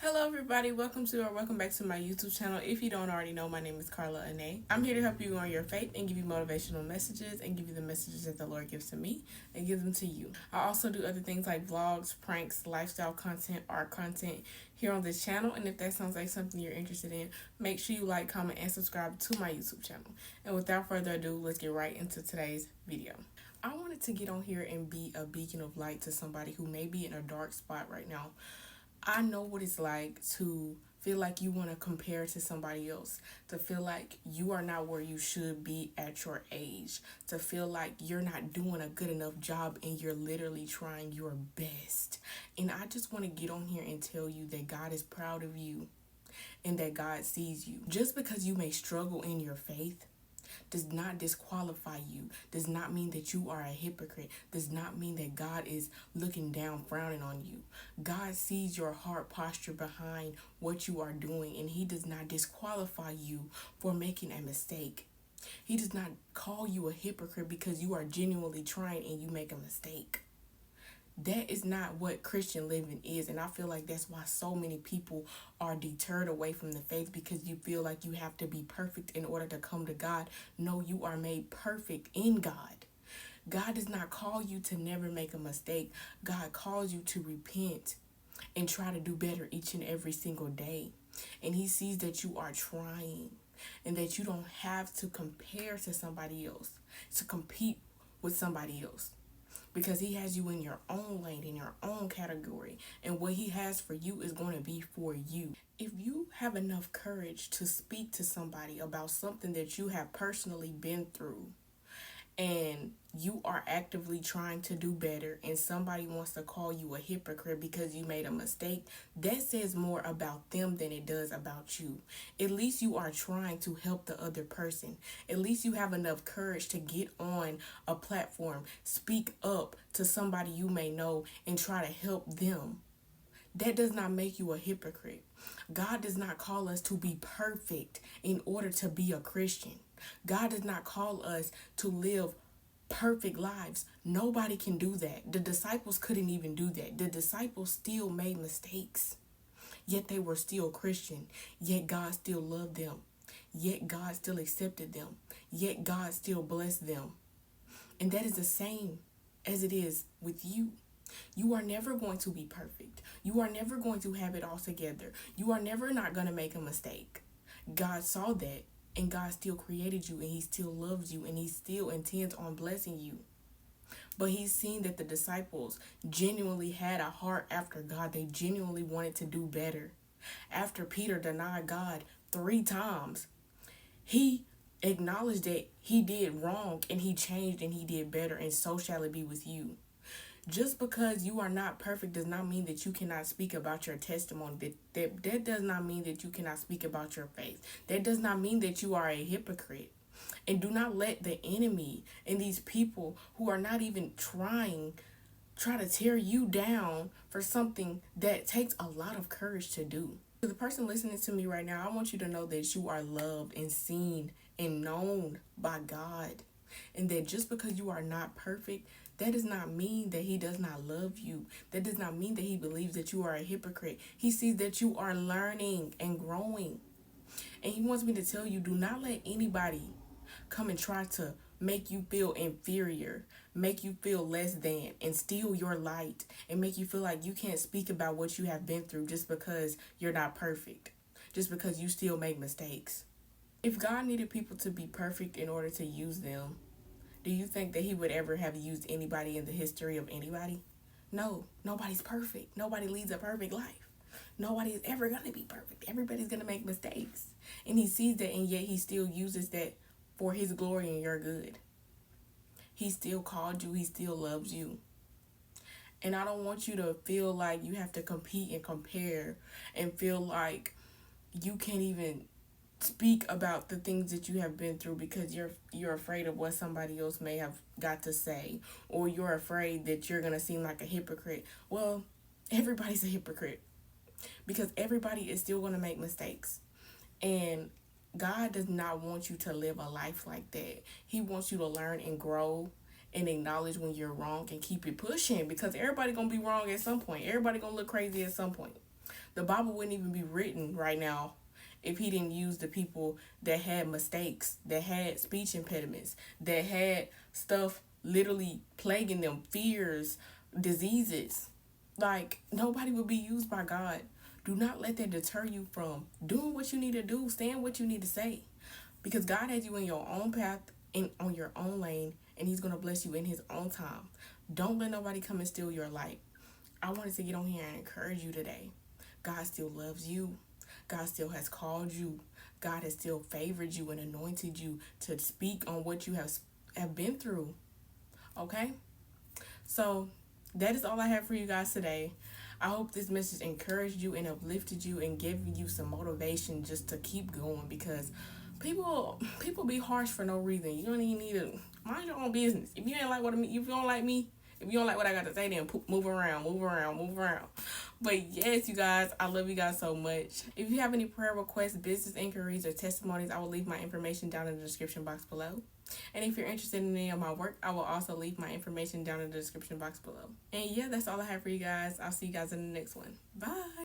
Hello everybody, welcome back to my YouTube channel. If you don't already know, my name is KarlaAnae. I'm here to help you on your faith and give you motivational messages and give you the messages that the Lord gives to me and give them to you. I also do other things like vlogs, pranks, lifestyle content, art content here on this channel. And if that sounds like something you're interested in, make sure you like, comment, and subscribe to my YouTube channel. And without further ado, let's get right into today's video. I wanted to get on here and be a beacon of light to somebody who may be in a dark spot right now. I know what it's like to feel like you want to compare to somebody else, to feel like you are not where you should be at your age, to feel like you're not doing a good enough job and you're literally trying your best. And I just want to get on here and tell you that God is proud of you and that God sees you. Just because you may struggle in your faith does not disqualify you, does not mean that you are a hypocrite, does not mean that God is looking down, frowning on you. God sees your heart posture behind what you are doing, and He does not disqualify you for making a mistake. He does not call you a hypocrite because you are genuinely trying and you make a mistake. That is not what Christian living is, and I feel like that's why so many people are deterred away from the faith, because you feel like you have to be perfect in order to come to God. No, you are made perfect in God. God does not call you to never make a mistake. God calls you to repent and try to do better each and every single day. And He sees that you are trying and that you don't have to compare to somebody else, to compete with somebody else. Because He has you in your own lane, in your own category. And what He has for you is going to be for you. If you have enough courage to speak to somebody about something that you have personally been through, and you are actively trying to do better, and somebody wants to call you a hypocrite because you made a mistake, that says more about them than it does about you. At least you are trying to help the other person. At least you have enough courage to get on a platform, speak up to somebody you may know, and try to help them. That does not make you a hypocrite. God does not call us to be perfect in order to be a Christian. God does not call us to live perfect lives. Nobody can do that. The disciples couldn't even do that. The disciples still made mistakes, yet they were still Christian. Yet God still loved them. Yet God still accepted them. Yet God still blessed them. And that is the same as it is with you. You are never going to be perfect. You are never going to have it all together. You are never not going to make a mistake. God saw that, and God still created you, and He still loves you, and He still intends on blessing you. But He's seen that the disciples genuinely had a heart after God. They genuinely wanted to do better. After Peter denied God 3 times, he acknowledged that he did wrong, and he changed, and he did better, and so shall it be with you. Just because you are not perfect does not mean that you cannot speak about your testimony. That does not mean that you cannot speak about your faith. That does not mean that you are a hypocrite. And do not let the enemy and these people who are not even try to tear you down for something that takes a lot of courage to do. To the person listening to me right now, I want you to know that you are loved and seen and known by God. And that just because you are not perfect, that does not mean that He does not love you. That does not mean that He believes that you are a hypocrite. He sees that you are learning and growing. And He wants me to tell you, do not let anybody come and try to make you feel inferior, make you feel less than, and steal your light, and make you feel like you can't speak about what you have been through just because you're not perfect, just because you still make mistakes. If God needed people to be perfect in order to use them, do you think that He would ever have used anybody in the history of anybody? No, nobody's perfect. Nobody leads a perfect life. Nobody is ever going to be perfect. Everybody's going to make mistakes. And He sees that, and yet He still uses that for His glory and your good. He still called you. He still loves you. And I don't want you to feel like you have to compete and compare and feel like you can't even speak about the things that you have been through because you're afraid of what somebody else may have got to say, or you're afraid that you're going to seem like a hypocrite. Well, everybody's a hypocrite because everybody is still going to make mistakes. And God does not want you to live a life like that. He wants you to learn and grow and acknowledge when you're wrong and keep it pushing, because everybody going to be wrong at some point. Everybody going to look crazy at some point. The Bible wouldn't even be written right now if he didn't use the people that had mistakes, that had speech impediments, that had stuff literally plaguing them, fears, diseases. Like, nobody would be used by God. Do not let that deter you from doing what you need to do, saying what you need to say. Because God has you in your own path and on your own lane, and he's going to bless you in his own time. Don't let nobody come and steal your light. I wanted to get on here and encourage you today. God still loves you. God still has called you. God has still favored you and anointed you to speak on what you have been through. Okay? So that is all I have for you guys today. I hope this message encouraged you and uplifted you and gave you some motivation just to keep going, because people be harsh for no reason. You don't even need to mind your own business. If you ain't like what I mean, if you don't like me, if you don't like what I got to say, then move around. But yes, you guys, I love you guys so much. If you have any prayer requests, business inquiries, or testimonies, I will leave my information down in the description box below. And if you're interested in any of my work, I will also leave my information down in the description box below. And yeah, that's all I have for you guys. I'll see you guys in the next one. Bye.